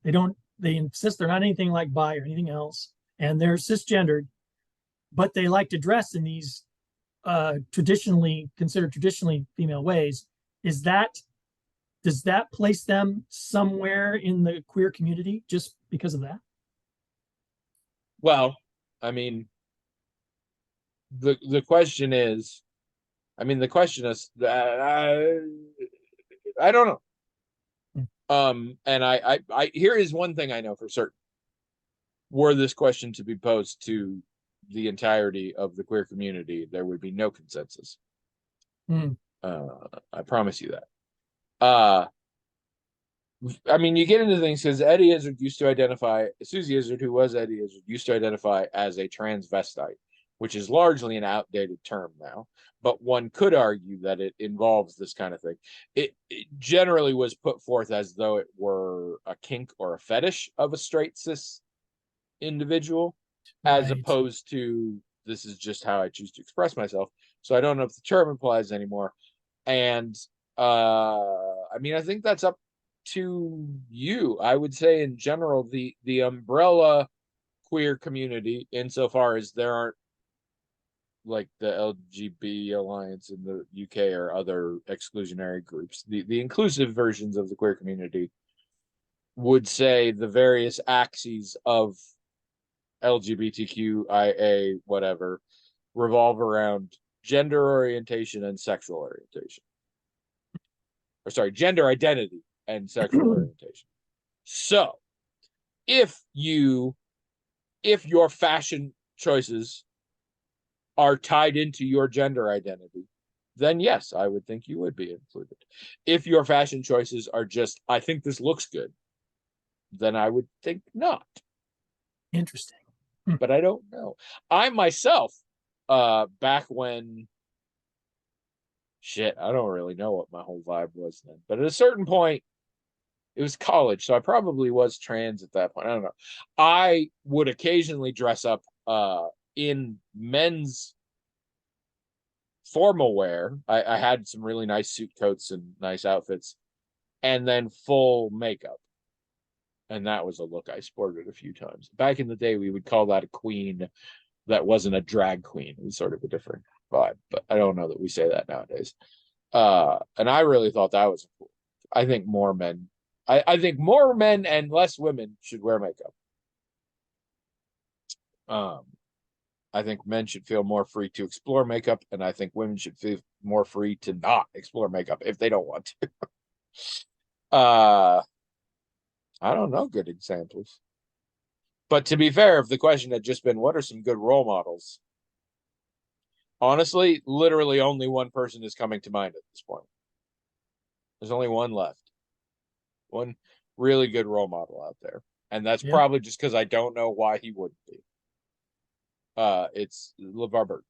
they don't, they insist they're not anything like bi or anything else, and they're cisgendered, but they like to dress in these traditionally female ways. Is that does that place them somewhere in the queer community just because of that? Well, I mean, the question is, I mean, the question is, I don't know. And I here is one thing I know for certain. Were this question to be posed to the entirety of the queer community, there would be no consensus. Hmm. I promise you that. I mean, you get into things because Eddie Izzard used to identify, Susie Izzard, who was Eddie Izzard, used to identify as a transvestite, which is largely an outdated term now. But one could argue that it involves this kind of thing. It generally was put forth as though it were a kink or a fetish of a straight cis individual, as Right. opposed to this is just how I choose to express myself. So I don't know if the term applies anymore. And I mean, I think that's up to you. I would say in general, the umbrella queer community insofar as there aren't like the LGBT Alliance in the UK or other exclusionary groups. The inclusive versions of the queer community would say the various axes of LGBTQIA whatever revolve around gender orientation and sexual orientation. Or sorry, gender identity and sexual orientation. So, if your fashion choices are tied into your gender identity, then yes, I would think you would be included. If your fashion choices are just, I think this looks good, then I would think not. Interesting. But I don't know. I myself, back when, shit, I don't really know what my whole vibe was then. But at a certain point, it was college, so I probably was trans at that point. I don't know. I would occasionally dress up in men's formal wear. I had some really nice suit coats and nice outfits, and then full makeup. And that was a look I sported a few times. Back in the day, we would call that a queen that wasn't a drag queen. It was sort of a different vibe, but I don't know that we say that nowadays. And I really thought that was cool. I think more men, I think more men and less women should wear makeup. I think men should feel more free to explore makeup, and I think women should feel more free to not explore makeup if they don't want to. I don't know good examples. But to be fair, if the question had just been, what are some good role models? Honestly, literally only one person is coming to mind at this point. There's only one left. One really good role model out there. And that's probably just because I don't know why he wouldn't be. It's LeVar Burton.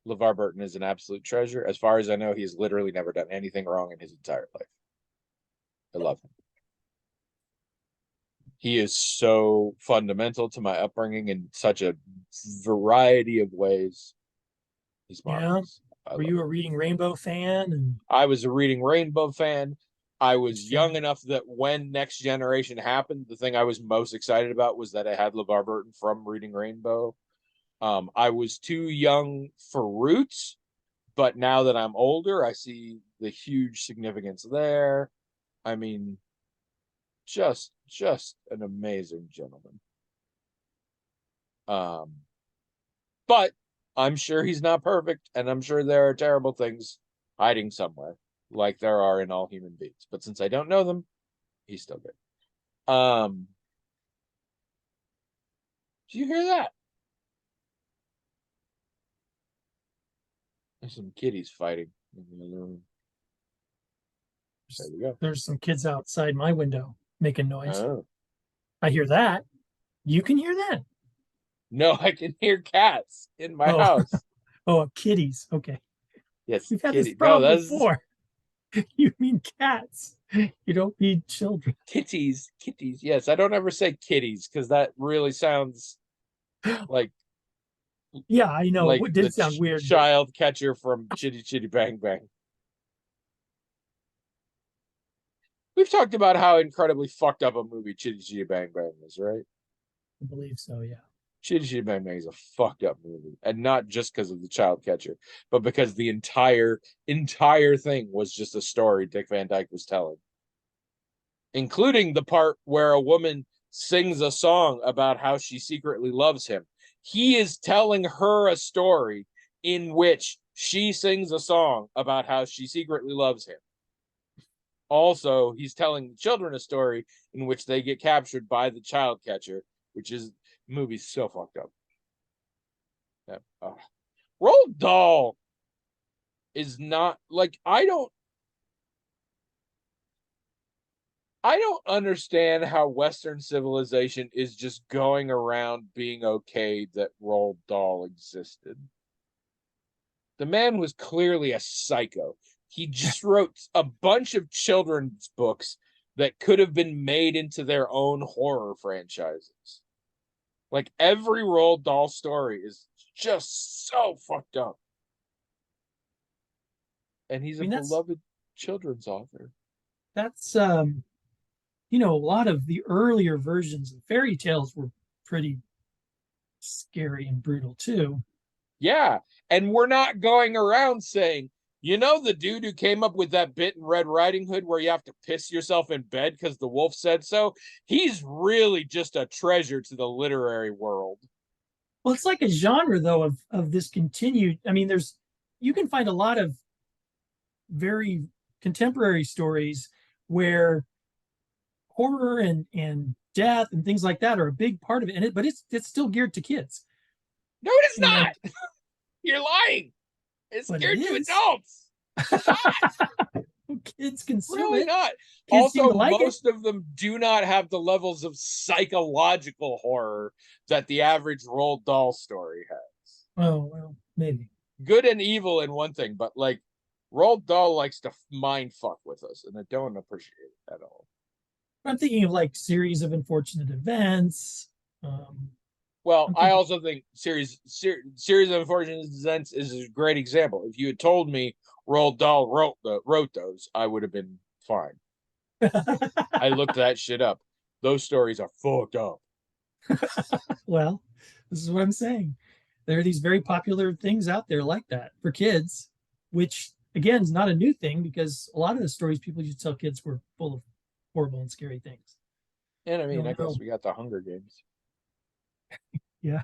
LeVar Burton is an absolute treasure. As far as I know, he's literally never done anything wrong in his entire life. I love him. He is so fundamental to my upbringing in such a variety of ways. He's marvelous. Were you a Reading Rainbow fan? I was a Reading Rainbow fan. I was young enough that when Next Generation happened, the thing I was most excited about was that I had LeVar Burton from Reading Rainbow. I was too young for Roots, but now that I'm older, I see the huge significance there. I mean, just an amazing gentleman. But I'm sure he's not perfect, and I'm sure there are terrible things hiding somewhere, like there are in all human beings. But since I don't know them, he's still good. Did you hear that? There's some kitties fighting in the other room. There we go. There's some kids outside my window making noise. Oh. I hear that. You can hear that? No, I can hear cats in my house. Oh, kitties. Okay. Yes, we've had this problem before. You mean cats. You don't mean children. Kitties. Yes, I don't ever say kitties because that really sounds like. Yeah, I know. Like it did sound weird. Child catcher from Chitty Chitty Bang Bang. We've talked about how incredibly fucked up a movie Chitty Chitty Bang Bang is, right? I believe so, yeah. Chitty Chitty Bang Bang is a fucked up movie, and not just because of the child catcher, but because the entire thing was just a story Dick Van Dyke was telling, including the part where a woman sings a song about how she secretly loves him. He is telling her a story in which she sings a song about how she secretly loves him. Also, he's telling the children a story in which they get captured by the child catcher, which is the movie's so fucked up. Yeah. Roald Dahl is not like I don't understand how Western civilization is just going around being okay that Roald Dahl existed. The man was clearly a psycho. He just wrote a bunch of children's books that could have been made into their own horror franchises. Like every Roald Dahl story is just so fucked up. And he's a beloved children's author. That's a lot of the earlier versions of fairy tales were pretty scary and brutal too. Yeah. And we're not going around saying, you know, the dude who came up with that bit in Red Riding Hood where you have to piss yourself in bed because the wolf said so? He's really just a treasure to the literary world. Well, it's like a genre though of this continued. I mean, you can find a lot of very contemporary stories where horror and death and things like that are a big part of it, but it's still geared to kids. No, it is And not. You're lying. It's but it geared to is. adults. It's not. Kids consume Really it. not. Kids seem Also, to like it. most of them do not have the levels of psychological horror that the average Roald Dahl story has. Oh well, maybe. Good and evil in one thing, but like Roald Dahl likes to mind fuck with us, and I don't appreciate it at all. I'm thinking of like series of unfortunate events. Well, I'm I thinking, also think series of unfortunate events is a great example. If you had told me Roald Dahl wrote those, I would have been fine. I looked that shit up. Those stories are fucked up. well, this is what I'm saying. There are these very popular things out there like that for kids, which again is not a new thing because a lot of the stories people used to tell kids were full of horrible and scary things. And I I mean, I don't guess know. we got the Hunger Games. Yeah.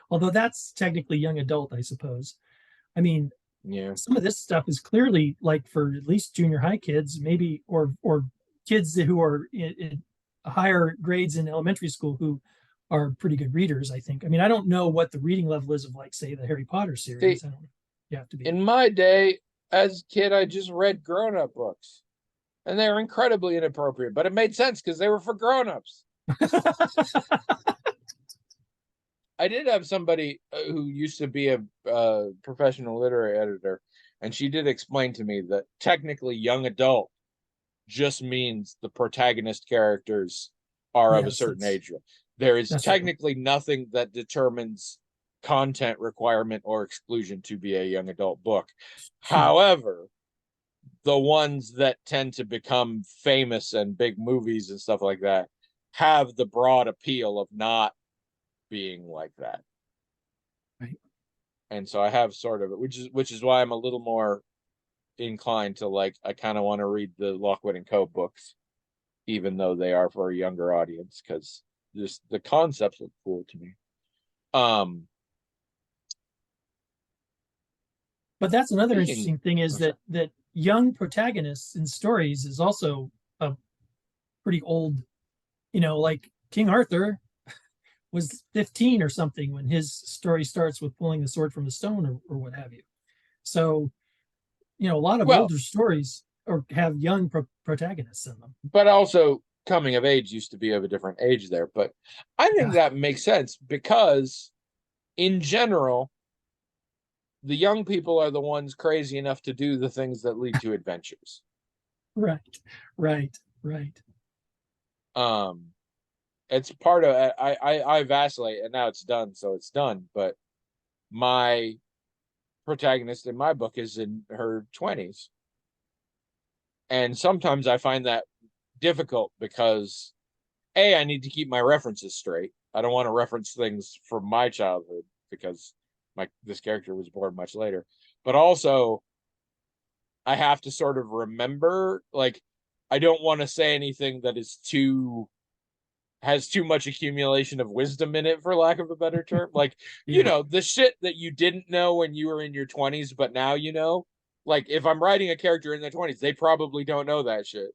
Although that's technically young adult, I suppose. I mean, Yeah. some of this stuff is clearly like for at least junior high kids, maybe or kids who are in higher grades in elementary school who are pretty good readers. I think. I mean, I don't know what the reading level is of like say the Harry Potter See, series. I don't know. You have to be. in my day, as a kid, I just read grown-up books. And they were incredibly inappropriate, but it made sense because they were for grown-ups. I did have somebody who used to be a professional literary editor, and she did explain to me that technically young adult just means the protagonist characters are of a Yes, certain age. There is that's right. technically nothing that determines content requirement or exclusion to be a young adult book. True. However, the ones that tend to become famous and big movies and stuff like that have the broad appeal of not being like that. Right. And so I have sort of, which is why I'm a little more inclined to like, I kind of want to read the Lockwood and Co books, even though they are for a younger audience, because just the concepts look cool to me. But that's another Speaking, interesting thing is oh, sorry. that young protagonists in stories is also a pretty old, like King Arthur was 15 or something when his story starts with pulling the sword from the stone or what have you. So, a lot of Well, older stories or have young protagonists in them. but also coming of age used to be of a different age there. But I think Yeah. that makes sense because in general, the young people are the ones crazy enough to do the things that lead to adventures. Right. Right. Right. Um, it's part of I vacillate, and now it's done, so it's done. But my protagonist in my book is in her 20s, and sometimes I find that difficult because I need to keep my references straight. I don't want to reference things from my childhood because this character was born much later. But also I have to sort of remember, like, I don't want to say anything that is has too much accumulation of wisdom in it, for lack of a better term. Like, Yeah. the shit that you didn't know when you were in your 20s, but now you know. Like, if I'm writing a character in their 20s, they probably don't know that shit.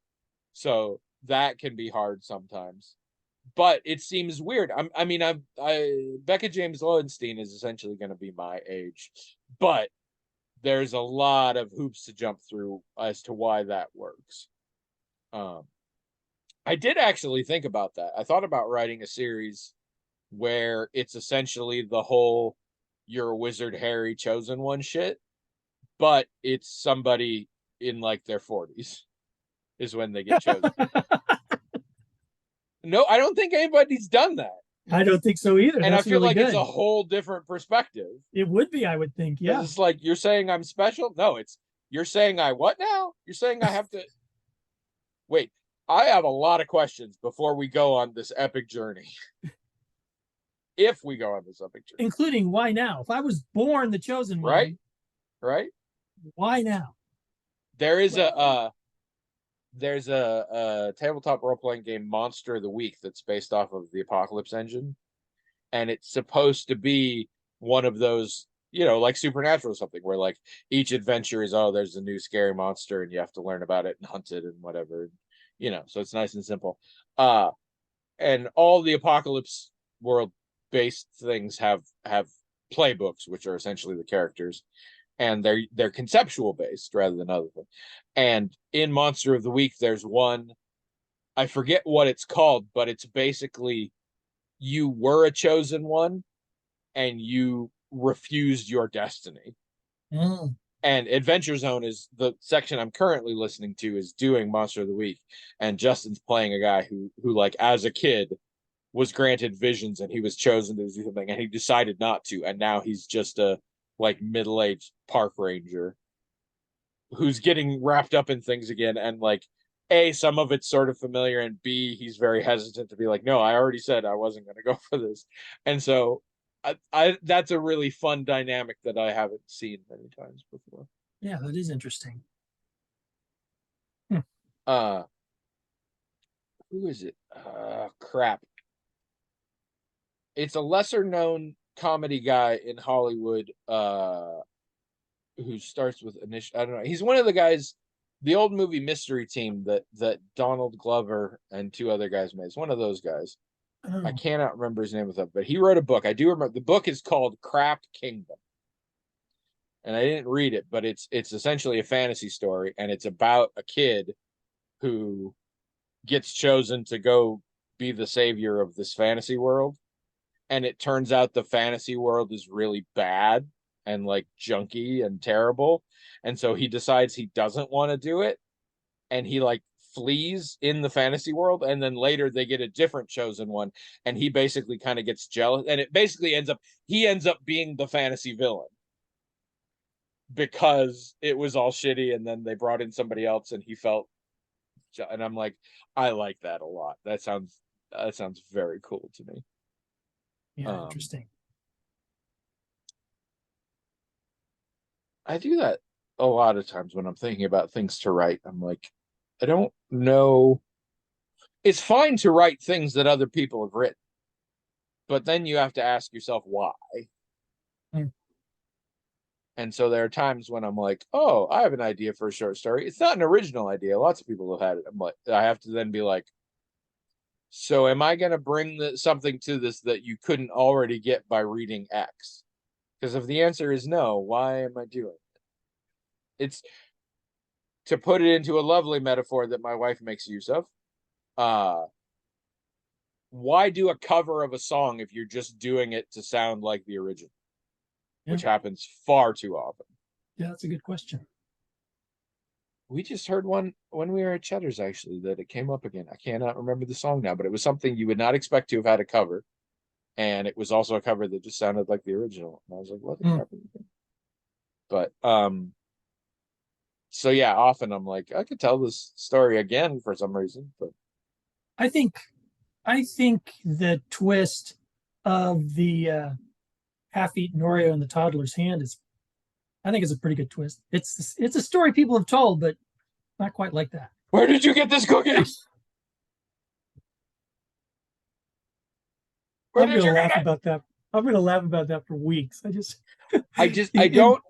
So that can be hard sometimes. But it seems weird. I mean, Becca James Lowenstein is essentially going to be my age, but there's a lot of hoops to jump through as to why that works. Um, I did actually think about that. I thought about writing a series where it's essentially the whole "you're a wizard, Harry, chosen one" shit, but it's somebody in like their 40s is when they get chosen. No, I don't think anybody's done that. I don't think so either. And I That's feel really like it's a good. whole different perspective It would be, I would think. because Yeah. it's like, you're saying I'm special. No, it's, you're saying I what now? You're saying I have to wait. I have a lot of questions before we go on this epic journey. If we go on this epic journey, including why now? If I was born the chosen right? one, Right? why now? There is there's a tabletop role playing game, Monster of the Week, that's based off of the Apocalypse engine, and it's supposed to be one of those, like Supernatural or something, where like each adventure is, oh, there's a new scary monster and you have to learn about it and hunt it and whatever, so it's nice and simple. And all the Apocalypse world based things have playbooks, which are essentially the characters, and they're conceptual based rather than other things. And in Monster of the Week, there's one, I forget what it's called, but it's basically you were a chosen one and you refused your destiny. Mm. And Adventure Zone is the section I'm currently listening to, is doing Monster of the Week, and Justin's playing a guy who like as a kid was granted visions and he was chosen to do something and he decided not to, and now he's just a like middle-aged park ranger who's getting wrapped up in things again, and like A, some of it's sort of familiar, and B, he's very hesitant to be like, no, I already said I wasn't going to go for this. And so I that's a really fun dynamic that I haven't seen many times before. Yeah, that is interesting. uh who is it? Crap. It's a lesser known comedy guy in Hollywood, who starts with initial, I don't know. He's one of the guys, the old movie Mystery Team that Donald Glover and two other guys made. It's one of those guys. Oh. I cannot remember his name with it, but he wrote a book. I do remember the book is called Crap Kingdom. And I didn't read it, but it's essentially a fantasy story, and it's about a kid who gets chosen to go be the savior of this fantasy world. And it turns out the fantasy world is really bad and like junky and terrible. And so he decides he doesn't want to do it. And he like flees in the fantasy world. And then later they get a different chosen one. And he basically kind of gets jealous. And it basically he ends up being the fantasy villain because it was all shitty. And then they brought in somebody else and he felt, and I'm like, I like that a lot. That sounds very cool to me. Yeah, interesting. I do that a lot of times when I'm thinking about things to write. I'm like, I don't know. It's fine to write things that other people have written, but then you have to ask yourself why. Mm. And so there are times when I'm like, oh, I have an idea for a short story. It's not an original idea. Lots of people have had it. I'm like, I have to then be like, so am I going to bring something to this that you couldn't already get by reading X? Because if the answer is no, why am I doing it? It's, to put it into a lovely metaphor that my wife makes use of, why do a cover of a song if you're just doing it to sound like the original? Yeah. Which happens far too often. Yeah, that's a good question. We just heard one when we were at Cheddar's, actually, that it came up again. I cannot remember the song now, but it was something you would not expect to have had a cover. And it was also a cover that just sounded like the original. And I was like, what the crap? But so yeah, often I'm like, I could tell this story again for some reason. But I think the twist of the half-eaten Oreo in the toddler's hand I think it's a pretty good twist. It's a story people have told, but not quite like that. Where did you get this cookie? I'm gonna laugh about that. I'm gonna laugh about that for weeks. I don't.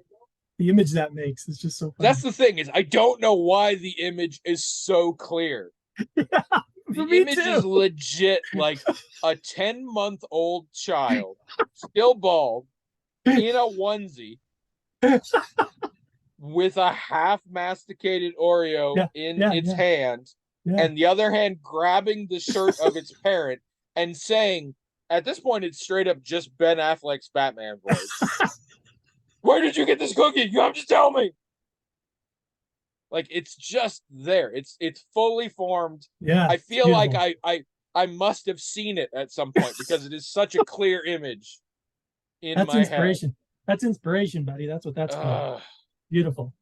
The image that makes is just so funny. That's the thing, is I don't know why the image is so clear. Yeah, the image is legit like a 10-month-old child, still bald, in a onesie, with a half masticated Oreo in its hand, and the other hand grabbing the shirt of its parent and saying, at this point, it's straight up just Ben Affleck's Batman voice. Where did you get this cookie? You have to tell me. Like, it's just there. It's fully formed. Yeah. I feel like I must have seen it at some point because it is such a clear image in my inspiration. head. That's inspiration, buddy. That's what that's for. Beautiful.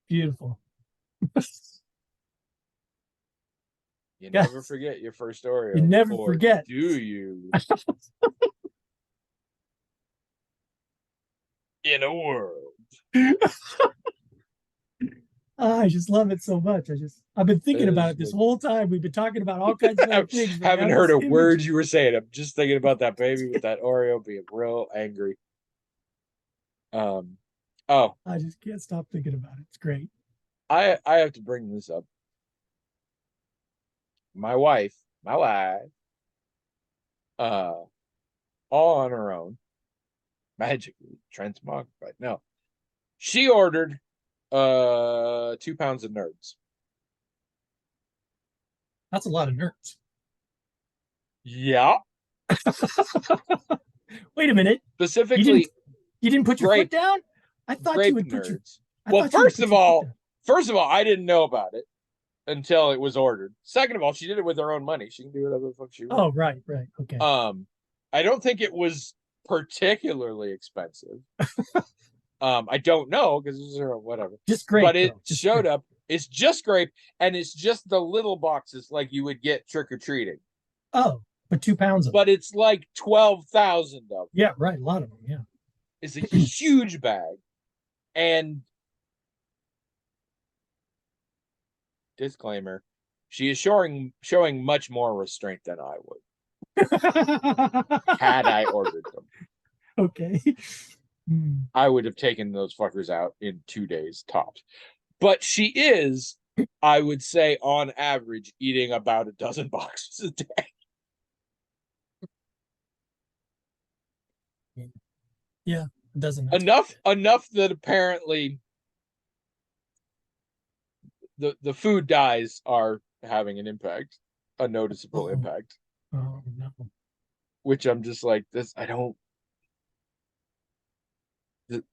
Beautiful. You Yes. never forget your first Oreo. You never or forget. do you? In a world. I just love it so much. I've been thinking about it this whole time. We've been talking about all kinds of other things. But Haven't now heard this a image- word you were saying. I'm just thinking about that baby with that Oreo being real angry. Oh, I just can't stop thinking about it. It's great. I have to bring this up. My wife, uh, all on her own, magically transmogrified. No, she ordered 2 pounds of Nerds. That's a lot of nerds. Yeah, Wait a minute. specifically You didn't put your grape- foot down? I thought grape you would put your Nerds. I Well, thought you would first put of your foot all, down. I didn't know about it until it was ordered. Second of all, she did it with her own money. She can do whatever the fuck she wants. Oh, right. Okay. I don't think it was particularly expensive. I don't know because it's whatever. Just great. But it showed up. It's just grape, and it's just the little boxes like you would get trick or treating. Oh, but 2 pounds of But it's like 12,000 of them. Yeah, right. A lot of them. Yeah. It's a huge bag, and disclaimer: she is showing much more restraint than I would had I ordered them. Okay. I would have taken those fuckers out in 2 days tops. But she is, I would say, on average, eating about a dozen boxes a day. Yeah, it doesn't. Enough that apparently the food dyes are having an impact, a noticeable impact. Oh no. Which I'm just like,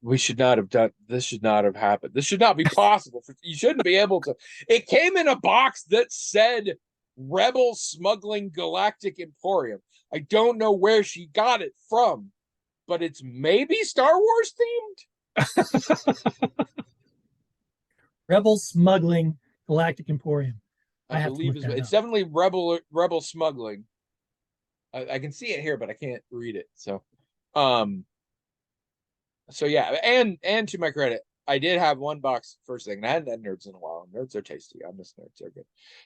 we should not have done this. Should not have happened. This should not be possible. You shouldn't be able to. It came in a box that said Rebel Smuggling Galactic Emporium. I don't know where she got it from, but it's maybe Star Wars themed. Rebel Smuggling Galactic Emporium. I believe it's definitely Rebel Smuggling. I can see it here, but I can't read it. So yeah, and to my credit, I did have one box first thing, and I hadn't had Nerds in a while. Nerds are tasty. I miss Nerds. They're good.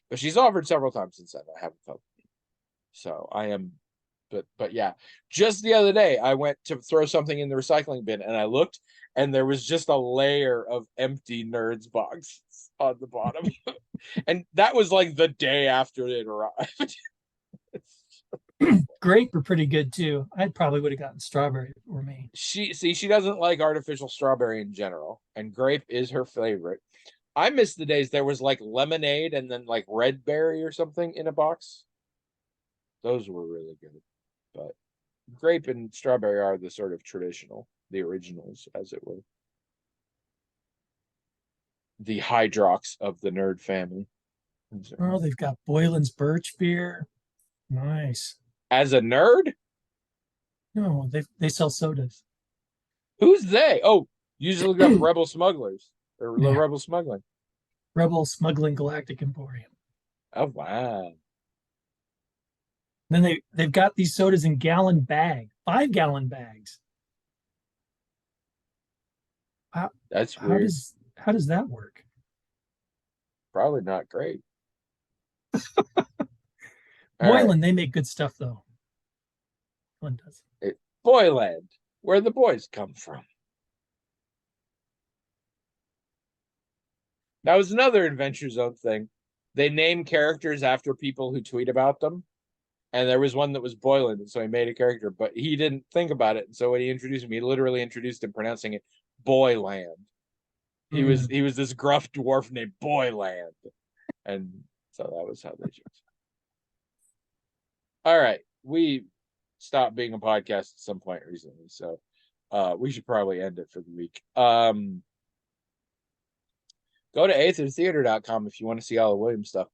But she's offered several times since then. I haven't felt it. So I am, but yeah. Just the other day, I went to throw something in the recycling bin, and I looked, and there was just a layer of empty Nerds boxes on the bottom. And that was like the day after it arrived. Grape are pretty good too. I probably would have gotten strawberry for me. She doesn't like artificial strawberry in general, and grape is her favorite. I miss the days there was like lemonade and then like red berry or something in a box. Those were really good. But grape and strawberry are the sort of traditional, the originals, as it were. The Hydrox of the Nerd family. Oh, they've got Boylan's Birch beer. Nice. As a nerd? No, they sell sodas. Who's they? Oh, usually got Rebel Smugglers or Yeah. Rebel Smuggling. Rebel Smuggling Galactic Emporium. Oh wow. Then they've got these sodas in 5-gallon bags. That's weird. How does that work? Probably not great. Boylan, they make good stuff though. One does. Boyland, where the boys come from. That was another Adventure Zone thing. They name characters after people who tweet about them. And there was one that was Boylan, and so he made a character, but he didn't think about it. And so when he introduced him, he literally introduced him pronouncing it Boyland. He was this gruff dwarf named Boyland. And so that was how they chose. All right. We stopped being a podcast at some point recently, so we should probably end it for the week. Go to aethertheater.com if you want to see all the Williams stuff.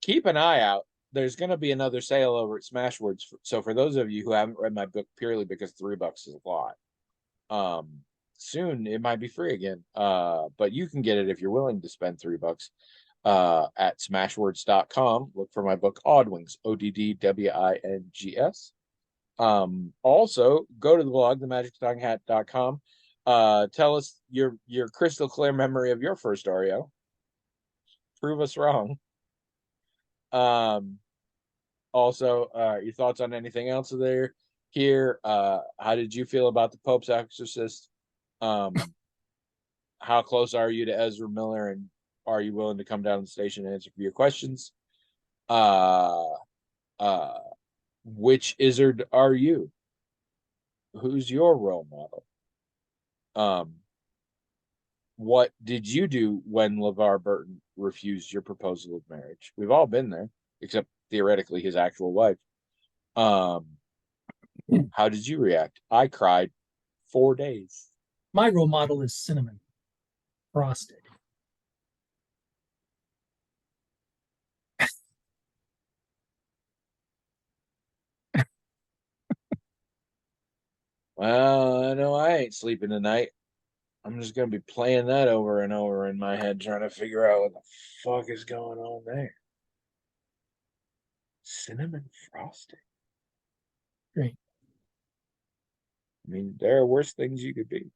Keep an eye out. There's going to be another sale over at Smashwords. So for those of you who haven't read my book purely because $3 is a lot, soon it might be free again. But you can get it if you're willing to spend $3. at smashwords.com. Look for my book Oddwings, Oddwings. Also go to the blog, themagictalkinghat.com. Tell us your crystal clear memory of your first Oreo. Prove us wrong. Also, your thoughts on anything else there here. How did you feel about the Pope's Exorcist? How close are you to Ezra Miller, and are you willing to come down to the station and answer for your questions? Which Izzard are you? Who's your role model? What did you do when LeVar Burton refused your proposal of marriage? We've all been there, except theoretically his actual wife. How did you react? I cried 4 days. My role model is Cinnamon Frosted. Well, I know I ain't sleeping tonight. I'm just gonna be playing that over and over in my head, trying to figure out what the fuck is going on there. Cinnamon frosting. Great. I mean, there are worse things you could be.